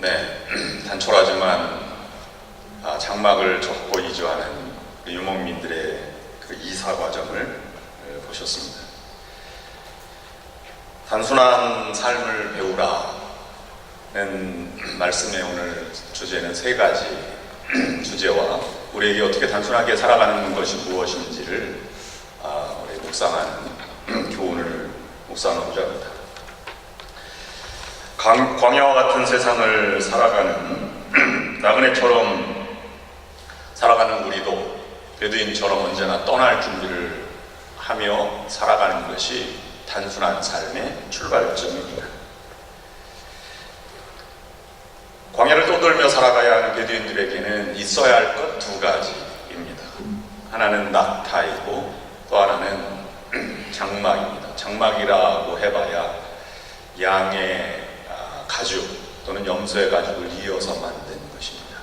네, 단촐하지만 장막을 접고 이주하는 유목민들의 그 이사 과정을 보셨습니다. 단순한 삶을 배우라는 말씀의 오늘 주제는 세 가지 주제와 우리에게 어떻게 단순하게 살아가는 것이 무엇인지를 우리 묵상하는 교훈을 묵상하고자 합니다. 광야와 같은 세상을 살아가는 나그네처럼 살아가는 우리도 베두인처럼 언제나 떠날 준비를 하며 살아가는 것이 단순한 삶의 출발점입니다. 광야를 떠돌며 살아가야 하는 베두인들에게는 있어야 할 것 두 가지입니다. 하나는 낙타이고 또 하나는 장막입니다. 장막이라고 해봐야 양의 가죽 또는 염소의 가죽을 이어서 만든 것입니다.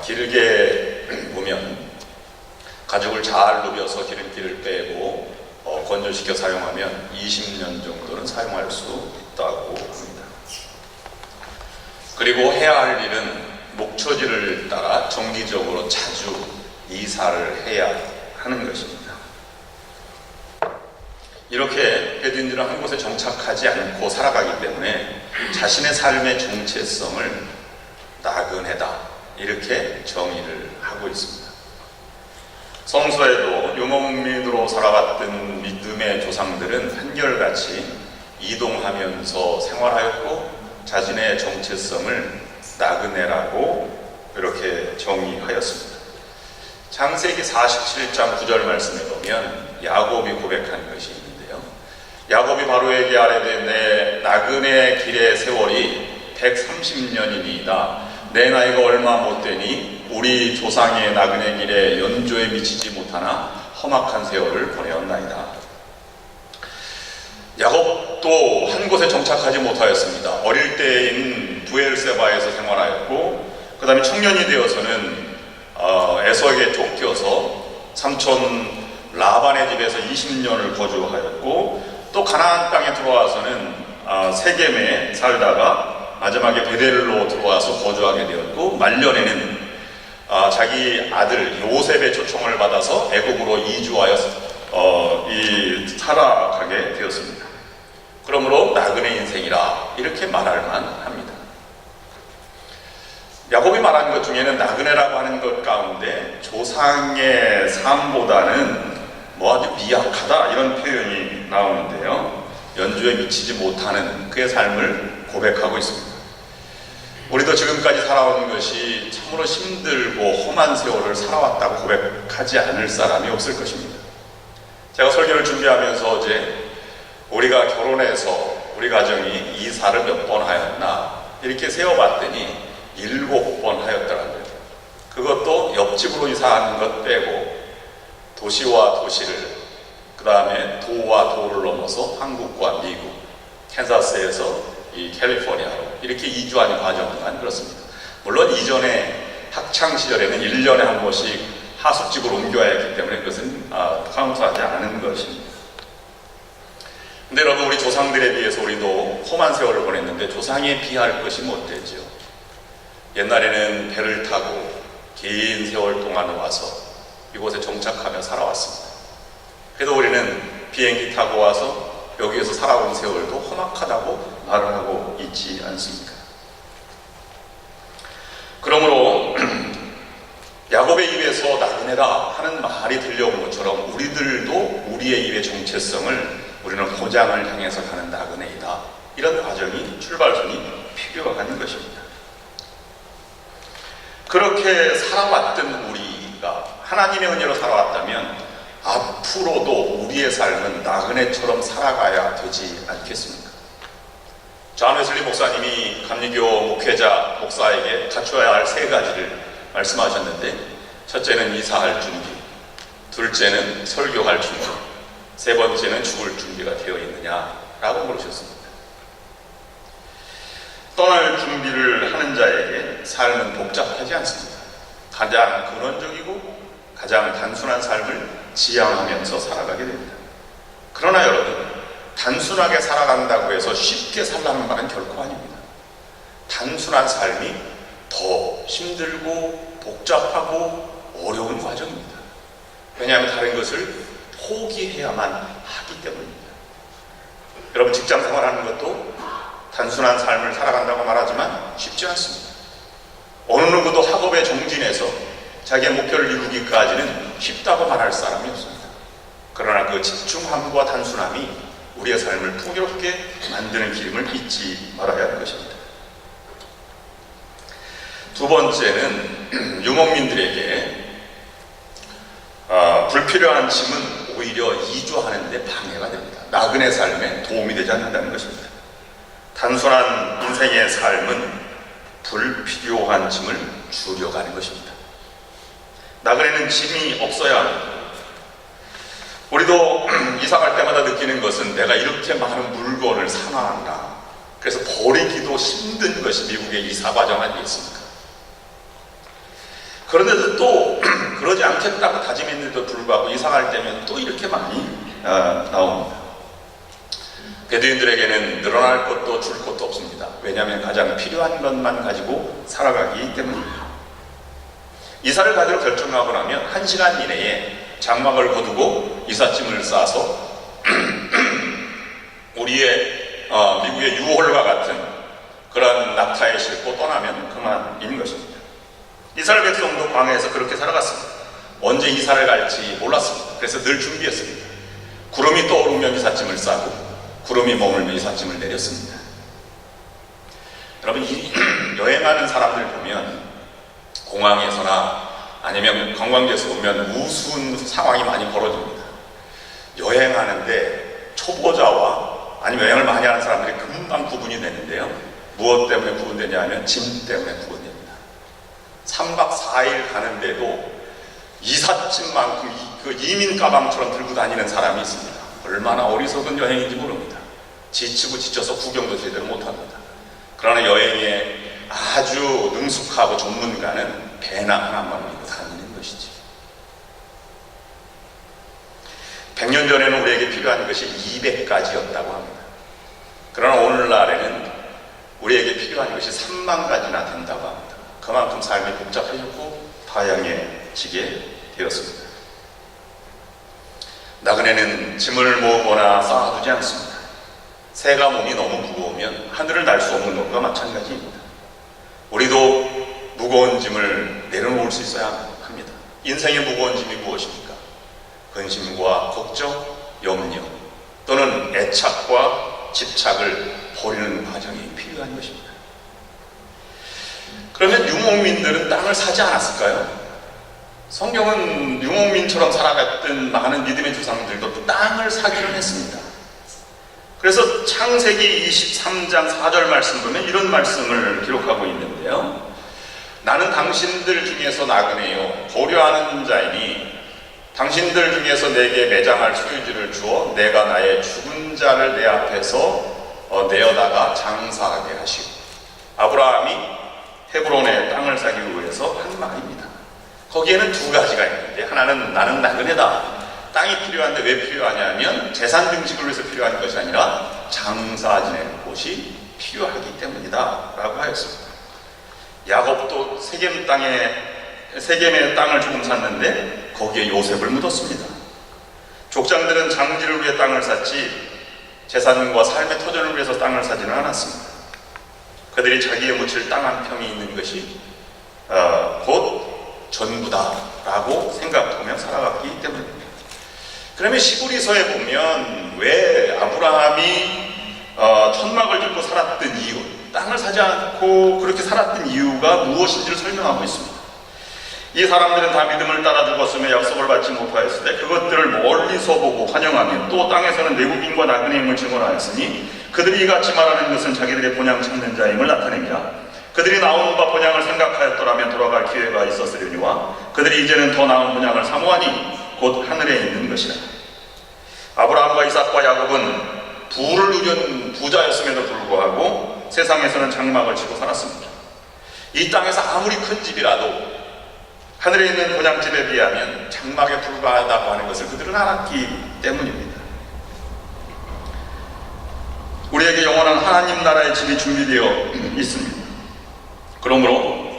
길게 보면 가죽을 잘 누벼서 기름기를 빼고 건조시켜 사용하면 20년 정도는 사용할 수 있다고 합니다. 그리고 해야 할 일은 목초지를 따라 정기적으로 자주 이사를 해야 하는 것입니다. 이렇게 베두인들은 한 곳에 정착하지 않고 살아가기 때문에 자신의 삶의 정체성을 나그네다 이렇게 정의를 하고 있습니다. 성서에도 유목민으로 살아갔던 믿음의 조상들은 한결같이 이동하면서 생활하였고 자신의 정체성을 나그네라고 이렇게 정의하였습니다. 창세기 47장 9절 말씀에 보면 야곱이 고백한 것이 있는데요. 야곱이 바로에게 아뢰되 내 나그네 길의 세월이 130년이니이다. 내 나이가 얼마 못되니 우리 조상의 나그네 길에 연조에 미치지 못하나 험악한 세월을 보내었나이다. 야곱도 한 곳에 정착하지 못하였습니다. 어릴 때인 부엘세바에서 생활하였고 그 다음에 청년이 되어서는 에서에게 쫓겨서 삼촌 라반의 집에서 20년을 거주하였고 또 가나안 땅에 들어와서는 세겜에 살다가 마지막에 베델로 들어와서 거주하게 되었고 말년에는 자기 아들 요셉의 초청을 받아서 애굽으로 이주하여 살아가게 되었습니다. 그러므로 나그네 인생이라 이렇게 말할 만합니다. 야곱이 말한 것 중에는 나그네라고 하는 것 가운데 조상의 삶보다는 아주 미약하다 이런 표현이 나오는데요. 연주에 미치지 못하는 그의 삶을 고백하고 있습니다. 우리도 지금까지 살아온 것이 참으로 힘들고 험한 세월을 살아왔다고 고백하지 않을 사람이 없을 것입니다. 제가 설교를 준비하면서 어제 우리가 결혼해서 우리 가정이 이사를 몇 번 하였나 이렇게 세어봤더니 7번 하였더라고요. 그것도 옆집으로 이사하는 것 빼고 도시와 도시를 그 다음에 도와 도를 넘어서 한국과 미국, 캔자스에서 이 캘리포니아로 이렇게 이주하는 과정만 그렇습니다. 물론 이전에 학창시절에는 1년에 한 번씩 하숙집으로 옮겨야 했기 때문에 그것은 카운트하지 않은 것입니다. 근데 여러분 우리 조상들에 비해서 우리도 험한 세월을 보냈는데 조상에 비할 것이 못 되죠. 옛날에는 배를 타고 긴 세월 동안 와서 이곳에 정착하며 살아왔습니다. 그래도 우리는 비행기 타고 와서 여기에서 살아온 세월도 험악하다고 말을 하고 있지 않습니까? 그러므로 야곱의 입에서 나그네다 하는 말이 들려온 것처럼 우리들도 우리의 입의 정체성을 우리는 고장을 향해서 가는 나그네이다. 이런 과정이 출발선이 필요한 것입니다. 그렇게 살아왔던 우리가 하나님의 은혜로 살아왔다면 앞으로도 우리의 삶은 나그네처럼 살아가야 되지 않겠습니까? 존 웨슬리 목사님이 감리교 목회자 목사에게 갖추어야 할 세 가지를 말씀하셨는데 첫째는 이사할 준비, 둘째는 설교할 준비, 세 번째는 죽을 준비가 되어 있느냐라고 물으셨습니다. 떠날 준비를 하는 자에게 삶은 복잡하지 않습니다. 가장 근원적이고 가장 단순한 삶을 지향하면서 살아가게 됩니다. 그러나 여러분, 단순하게 살아간다고 해서 쉽게 살라는 말은 결코 아닙니다. 단순한 삶이 더 힘들고 복잡하고 어려운 과정입니다. 왜냐하면 다른 것을 포기해야만 하기 때문입니다. 여러분, 직장 생활하는 것도 단순한 삶을 살아간다고 말하지만 쉽지 않습니다. 어느 누구도 학업에 정진해서 자기의 목표를 이루기까지는 쉽다고 말할 사람이 없습니다. 그러나 그 집중함과 단순함이 우리의 삶을 풍요롭게 만드는 길임을 잊지 말아야 할 것입니다. 두 번째는 유목민들에게 불필요한 짐은 오히려 이주하는 데 방해가 됩니다. 나그네 삶에 도움이 되지 않는다는 것입니다. 단순한 인생의 삶은 불필요한 짐을 줄여가는 것입니다. 나그네는 짐이 없어야 합니다. 우리도 이사갈 때마다 느끼는 것은 내가 이렇게 많은 물건을 사놔한다. 그래서 버리기도 힘든 것이 미국의 이사 과정 아니겠습니까? 그런데도 또 그러지 않겠다고 다짐했는데도 불구하고 이사갈 때면 또 이렇게 많이 나옵니다. 베두인들에게는 늘어날 것도 줄 것도 없습니다. 왜냐하면 가장 필요한 것만 가지고 살아가기 때문입니다. 이사를 가기로 결정하고 나면 1시간 이내에 장막을 거두고 이삿짐을 싸서 우리의 미국의 유월과 같은 그런 낙타에 싣고 떠나면 그만인 것입니다. 이스라엘 백성도 광야에서 그렇게 살아갔습니다. 언제 이사를 갈지 몰랐습니다. 그래서 늘 준비했습니다. 구름이 떠오르면 이삿짐을 싸고 구름이 머물면 이삿짐을 내렸습니다. 여러분, 여행하는 사람들 보면 공항에서나 아니면 관광지에서 보면 우스운 상황이 많이 벌어집니다. 여행하는데 초보자와 아니면 여행을 많이 하는 사람들이 금방 구분이 되는데요. 무엇 때문에 구분되냐 하면 짐 때문에 구분됩니다. 3박 4일 가는데도 이삿짐만큼 그 이민 가방처럼 들고 다니는 사람이 있습니다. 얼마나 어리석은 여행인지 모릅니다. 지치고 지쳐서 구경도 제대로 못합니다. 그러나 여행에 아주 능숙하고 전문가는 배나 하나만 믿고 다니는 것이지. 100년 전에는 우리에게 필요한 것이 200가지였다고 합니다. 그러나 오늘날에는 우리에게 필요한 것이 3만 가지나 된다고 합니다. 그만큼 삶이 복잡해졌고 다양해지게 되었습니다. 나그네는 짐을 모으거나 쌓아두지 않습니다. 새가 몸이 너무 무거우면 하늘을 날 수 없는 것과 마찬가지입니다. 우리도 무거운 짐을 내려놓을 수 있어야 합니다. 인생의 무거운 짐이 무엇입니까? 근심과 걱정, 염려 또는 애착과 집착을 버리는 과정이 필요한 것입니다. 그러면 유목민들은 땅을 사지 않았을까요? 성경은 유목민처럼 살아갔던 많은 믿음의 조상들도 땅을 사기를 했습니다. 그래서 창세기 23장 4절 말씀 보면 이런 말씀을 기록하고 있는데요. 나는 당신들 중에서 나그네요 고려하는 자이니 당신들 중에서 내게 매장할 소유지를 주어 내가 나의 죽은 자를 내 앞에서 내어다가 장사하게 하시고. 아브라함이 헤브론에 땅을 사기 위해서 한 말입니다. 거기에는 두 가지가 있는데, 하나는 나는 나그네다, 땅이 필요한데 왜 필요하냐면 재산 증식을 위해서 필요한 것이 아니라 장사 지내는 곳이 필요하기 때문이다 라고 하였습니다. 야곱도 세겜의 땅을 조금 샀는데 거기에 요셉을 묻었습니다. 족장들은 장지를 위해 땅을 샀지 재산과 삶의 터전을 위해서 땅을 사지는 않았습니다. 그들이 자기의 묻힐 땅 한 평이 있는 것이 곧 전부다라고 생각하며 살아갔기 때문입니다. 그러면 시브리서에 보면 왜 아브라함이 천막을 짓고 살았던 이유, 땅을 사지 않고 그렇게 살았던 이유가 무엇인지를 설명하고 있습니다. 이 사람들은 다 믿음을 따라 죽었으며 약속을 받지 못하였을 때 그것들을 멀리서 보고 환영하며 또 땅에서는 내국인과 나그네임을 증언하였으니 그들이 이같이 말하는 것은 자기들의 본향 찾는 자임을 나타냅니다. 그들이 나온 바 본향을 생각하였더라면 돌아갈 기회가 있었으려니와 그들이 이제는 더 나은 본향을 사모하니 곧 하늘에 있는 것이라. 아브라함과 이삭과 야곱은 부를 누린 부자였음에도 불구하고 세상에서는 장막을 치고 살았습니다. 이 땅에서 아무리 큰 집이라도 하늘에 있는 본향집에 비하면 장막에 불과하다고 하는 것을 그들은 알았기 때문입니다. 우리에게 영원한 하나님 나라의 집이 준비되어 있습니다. 그러므로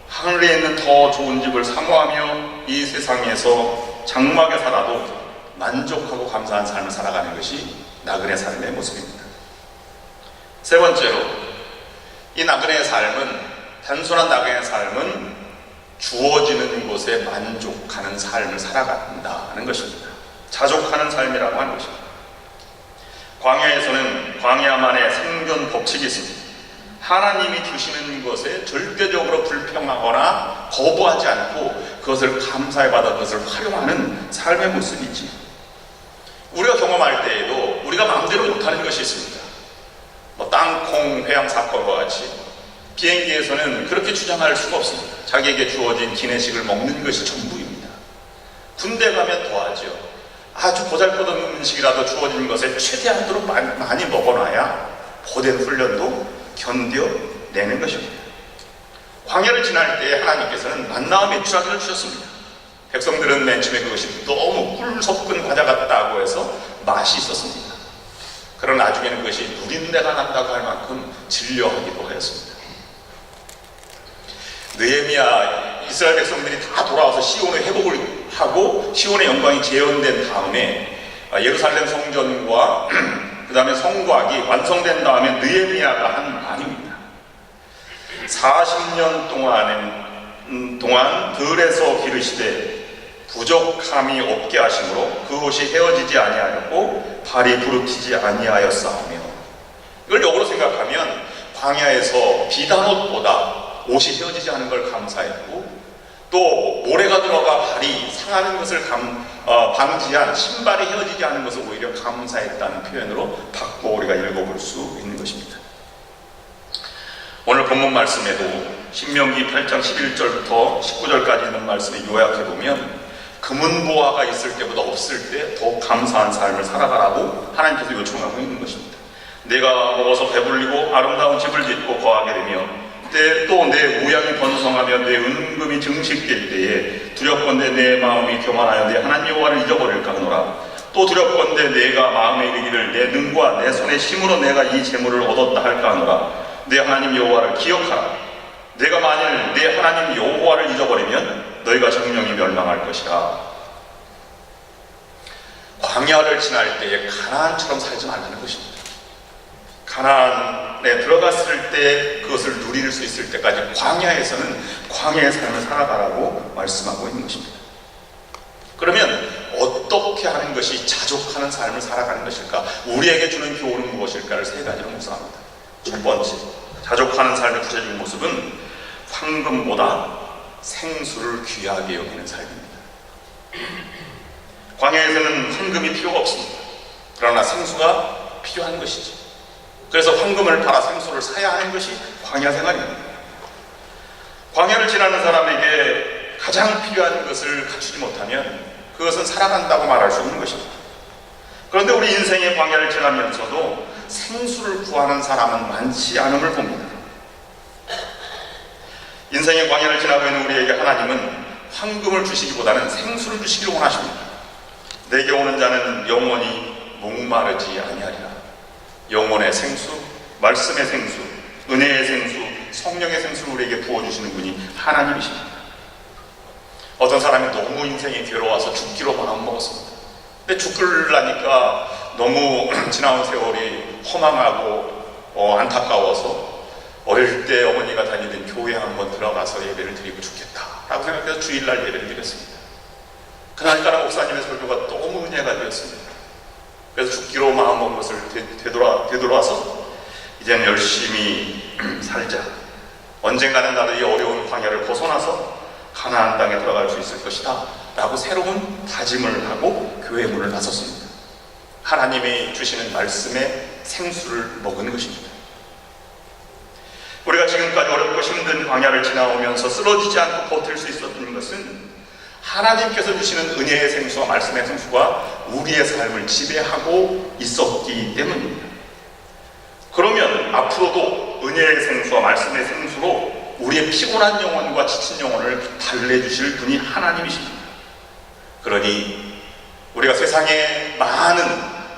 하늘에 있는 더 좋은 집을 사모하며 이 세상에서 장막에 살아도 만족하고 감사한 삶을 살아가는 것이 나그네 삶의 모습입니다. 세 번째로, 이 나그네의 삶은, 단순한 나그네의 삶은 주어지는 것에 만족하는 삶을 살아간다는 것입니다. 자족하는 삶이라고 하는 것입니다. 광야에서는 광야만의 생존 법칙이 있습니다. 하나님이 주시는 것에 절대적으로 불평하거나 거부하지 않고 그것을 감사해받아 그것을 활용하는 삶의 모습이지. 우리가 경험할 때에도 우리가 마음대로 못하는 것이 있습니다. 땅콩 회항 사건과 같이 비행기에서는 그렇게 주장할 수가 없습니다. 자기에게 주어진 기내식을 먹는 것이 전부입니다. 군대 가면 더하죠. 아주 보잘것없는 음식이라도 주어진 것에 최대한도로 많이 먹어놔야 고된 훈련도 견뎌내는 것입니다. 광야를 지날 때 하나님께서는 만나와 메추라기를 주셨습니다. 백성들은 맨 처음에 그것이 너무 꿀 섞은 과자 같다고 해서 맛이 있었습니다. 그러나 나중에는 그것이 누린내가 난다고 할 만큼 질려하기도 하였습니다. 느헤미야, 이스라엘 백성들이 다 돌아와서 시온의 회복을 하고 시온의 영광이 재현된 다음에 예루살렘 성전과 그 다음에 성곽이 완성된 다음에 느헤미야가 한 말입니다. 40년 동안 들에서 기르시되 부족함이 없게 하심으로 그 옷이 헤어지지 아니하였고 발이 부르티지 아니하였사오며, 이걸 역으로 생각하면 광야에서 비단옷보다 옷이 헤어지지 않은 걸 감사했고, 또 모래가 들어가 발이 상하는 것을 방지한 신발이 헤어지지 않은 것을 오히려 감사했다는 표현으로 바꿔 우리가 읽어볼 수 있는 것입니다. 오늘 본문 말씀에도 신명기 8장 11절부터 19절까지 있는 말씀에 요약해보면 금은보화가 있을 때보다 없을 때 더 감사한 삶을 살아가라고 하나님께서 요청하고 있는 것입니다. 내가 먹어서 배불리고 아름다운 집을 짓고 거하게 되며 또 내 우양이 번성하며 내 은금이 증식될 때에 두렵건대 내 마음이 교만하여 내 하나님 여호와를 잊어버릴까 하노라. 또 두렵건대 내가 마음에 이르기를 내 능과 내 손의 힘으로 내가 이 재물을 얻었다 할까 하노라. 내 하나님 여호와를 기억하라. 내가 만일 내 하나님 여호와를 잊어버리면 너희가 정령이 멸망할 것이라. 광야를 지날 때에 가나안처럼 살지 말라는 것입니다. 가나안에 들어갔을 때 그것을 누릴 수 있을 때까지 광야에서는 광야의 삶을 살아가라고 말씀하고 있는 것입니다. 그러면 어떻게 하는 것이 자족하는 삶을 살아가는 것일까? 우리에게 주는 교훈은 무엇일까를 세 가지로 묵상합니다. 첫 번째, 자족하는 삶의 구체적인 모습은 황금보다 생수를 귀하게 여기는 삶입니다. 광야에서는 황금이 필요가 없습니다. 그러나 생수가 필요한 것이죠. 그래서 황금을 팔아 생수를 사야 하는 것이 광야 생활입니다. 광야를 지나는 사람에게 가장 필요한 것을 갖추지 못하면 그것은 살아간다고 말할 수 없는 것입니다. 그런데 우리 인생의 광야를 지나면서도 생수를 구하는 사람은 많지 않음을 봅니다. 인생의 광야를 지나고 있는 우리에게 하나님은 황금을 주시기보다는 생수를 주시기를 원하십니다. 내게 오는 자는 영원히 목마르지 아니하리라. 영혼의 생수, 말씀의 생수, 은혜의 생수, 성령의 생수를 우리에게 부어주시는 분이 하나님이십니다. 어떤 사람이 너무 인생이 괴로워서 죽기로 마음먹었습니다. 근데 죽으려니까 너무 지나온 세월이 허망하고 안타까워서 어릴 때 어머니가 다니던 교회 한번 들어가서 예배를 드리고 죽겠다라고 생각해서 주일날 예배를 드렸습니다. 그날따라 목사님의 설교가 너무 은혜가 되었습니다. 그래서 죽기로 마음먹은 것을 되돌아와서 이제는 열심히 살자. 언젠가는 나도 이 어려운 광야를 벗어나서 가나안 땅에 들어갈 수 있을 것이다 라고 새로운 다짐을 하고 교회 문을 나섰습니다. 하나님이 주시는 말씀의 생수를 먹은 것입니다. 우리가 지금까지 어렵고 힘든 광야를 지나오면서 쓰러지지 않고 버틸 수 있었던 것은 하나님께서 주시는 은혜의 생수와 말씀의 생수가 우리의 삶을 지배하고 있었기 때문입니다. 그러면 앞으로도 은혜의 생수와 말씀의 생수로 우리의 피곤한 영혼과 지친 영혼을 달래주실 분이 하나님이십니다. 그러니 우리가 세상에 많은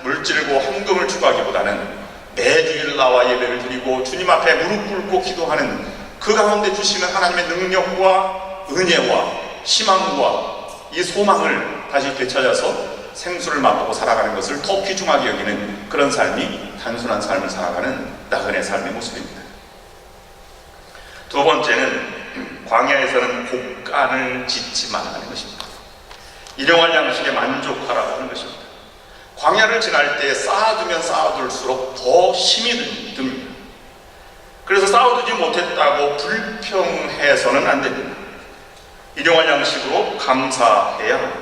물질과 황금을 추구하기보다는 매주일 나와 예배를 드리고 주님 앞에 무릎 꿇고 기도하는 그 가운데 주시는 하나님의 능력과 은혜와 희망과 이 소망을 다시 되찾아서 생수를 맛보고 살아가는 것을 더 귀중하게 여기는 그런 삶이 단순한 삶을 살아가는 나그네 삶의 모습입니다. 두 번째는 광야에서는 곡간을 짓지 말라는 것입니다. 일용할 양식에 만족하라고 하는 것입니다. 광야를 지날 때 쌓아두면 쌓아둘수록 더 힘이 듭니다. 그래서 쌓아두지 못했다고 불평해서는 안 됩니다. 일용할 양식으로 감사해야 합니다.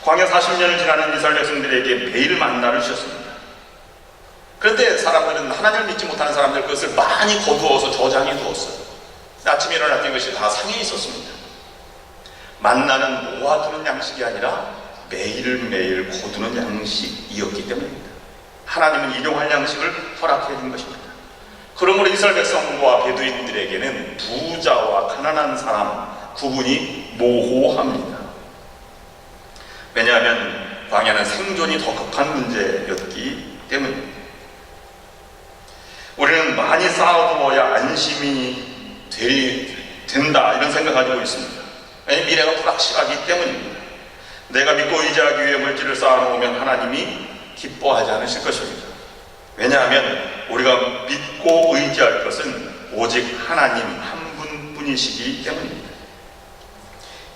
광야 40년을 지나는 이스라엘 백성들에게 매일 만나를 주셨습니다. 그런데 사람들은 하나님을 믿지 못하는 사람들 그것을 많이 거두어서 저장해 두었어요. 아침에 일어났던 것이 다 상해 있었습니다. 만나는 모아두는 양식이 아니라 매일매일 거두는 양식이었기 때문입니다. 하나님은 일용할 양식을 허락해 준 것입니다. 그러므로 이스라엘 백성과 베두인들에게는 부자와 가난한 사람 구분이 모호합니다. 왜냐하면 광야는 생존이 더 급한 문제였기 때문입니다. 우리는 많이 쌓아두어야 안심이 된다 이런 생각 가지고 있습니다. 왜냐하면 미래가 불확실하기 때문입니다. 내가 믿고 의지하기 위해 물질을 쌓아놓으면 하나님이 기뻐하지 않으실 것입니다. 왜냐하면 우리가 믿고 의지할 것은 오직 하나님 한 분뿐이시기 때문입니다.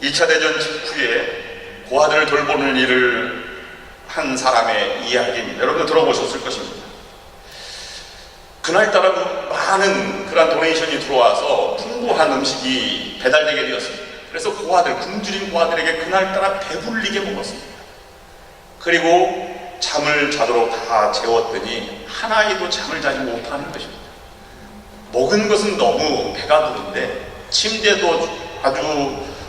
2차 대전 직후에 고아들을 돌보는 일을 한 사람의 이야기입니다. 여러분들 들어보셨을 것입니다. 그날따라 많은 그런 도네이션이 들어와서 풍부한 음식이 배달되게 되었습니다. 그래서 고아들, 굶주린 고아들에게 그날따라 배불리게 먹었습니다. 그리고 잠을 자도록 다 재웠더니 한 아이도 잠을 자지 못하는 것입니다. 먹은 것은 너무 배가 부른데 침대도 아주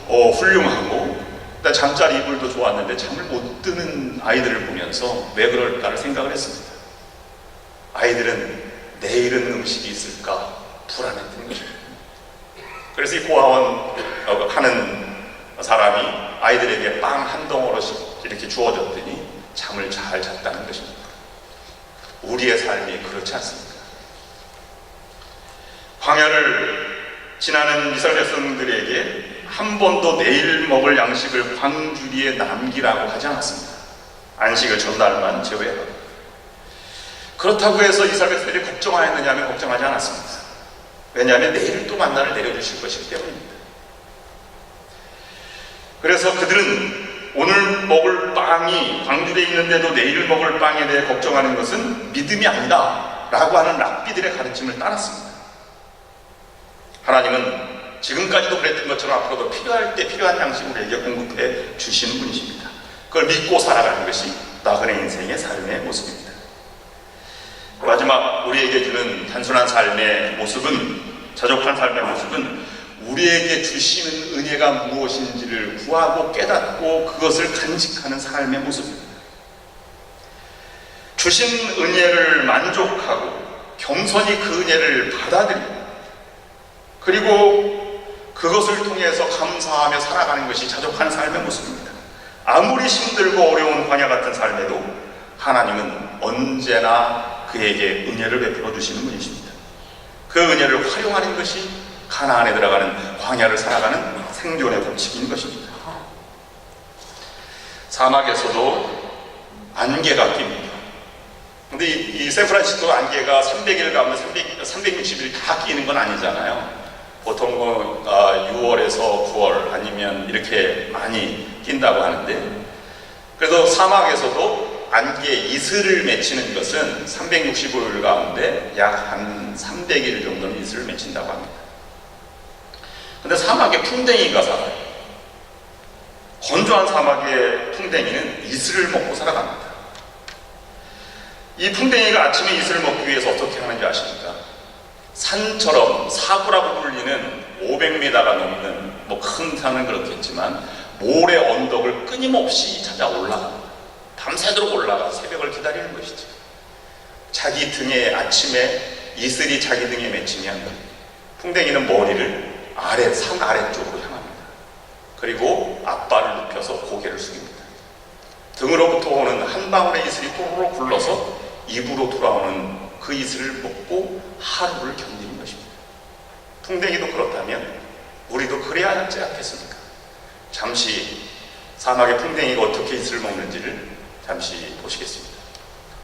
훌륭하고 잠자리 이불도 좋았는데 잠을 못 드는 아이들을 보면서 왜 그럴까를 생각을 했습니다. 아이들은 내일은 음식이 있을까 불안했던 것입니다. 그래서 이 고아원 하는 사람이 아이들에게 빵 한 덩어리씩 이렇게 주어줬더니 잠을 잘 잤다는 것입니다. 우리의 삶이 그렇지 않습니까? 광야를 지나는 이스라엘 백성들에게 한 번도 내일 먹을 양식을 광주리에 남기라고 하지 않았습니다. 안식을 전날만 제외하고. 그렇다고 해서 이스라엘 백성들이 걱정하였느냐 하면 걱정하지 않았습니다. 왜냐하면 내일 또 만나를 내려주실 것이기 때문입니다. 그래서 그들은 오늘 먹을 빵이 광주리에 있는데도 내일 먹을 빵에 대해 걱정하는 것은 믿음이 아니다 라고 하는 랍비들의 가르침을 따랐습니다. 하나님은 지금까지도 그랬던 것처럼 앞으로도 필요할 때 필요한 양식을 우리에게 공급해 주시는 분이십니다. 그걸 믿고 살아가는 것이 나그네 인생의 삶의 모습입니다. 마지막 우리에게 주는 단순한 삶의 모습은, 자족한 삶의 모습은 우리에게 주시는 은혜가 무엇인지를 구하고 깨닫고 그것을 간직하는 삶의 모습입니다. 주신 은혜를 만족하고 겸손히 그 은혜를 받아들이고 그리고 그것을 통해서 감사하며 살아가는 것이 자족한 삶의 모습입니다. 아무리 힘들고 어려운 광야 같은 삶에도 하나님은 언제나 그에게 은혜를 베풀어 주시는 분이십니다. 그 은혜를 활용하는 것이 가나안에 들어가는 광야를 살아가는 생존의 법칙인 것입니다. 사막에서도 안개가 낍니다. 근데 이 샌프란시스코 안개가 300일 가운데 360일 다 끼는 건 아니잖아요. 보통 6월에서 9월 아니면 이렇게 많이 낀다고 하는데, 그래서 사막에서도 안개 이슬을 맺히는 것은 365일 가운데 약 한 300일 정도는 이슬을 맺힌다고 합니다. 근데 사막에 풍뎅이가 살아요. 건조한 사막의 풍뎅이는 이슬을 먹고 살아갑니다. 이 풍뎅이가 아침에 이슬을 먹기 위해서 어떻게 하는지 아십니까? 산처럼 사구라고 불리는 500m가 넘는 큰 산은 그렇겠지만 모래 언덕을 끊임없이 찾아 올라갑니다. 밤새도록 올라가 새벽을 기다리는 것이죠. 자기 등에 아침에 이슬이 자기 등에 맺히면 풍뎅이는 머리를 산 아래쪽으로 향합니다. 그리고 앞발을 눕혀서 고개를 숙입니다. 등으로부터 오는 한 방울의 이슬이 또르르 굴러서 입으로 돌아오는 그 이슬을 먹고 하루를 견디는 것입니다. 풍뎅이도 그렇다면 우리도 그래야 하지 않겠습니까? 잠시 사막의 풍뎅이가 어떻게 이슬을 먹는지를 잠시 보시겠습니다.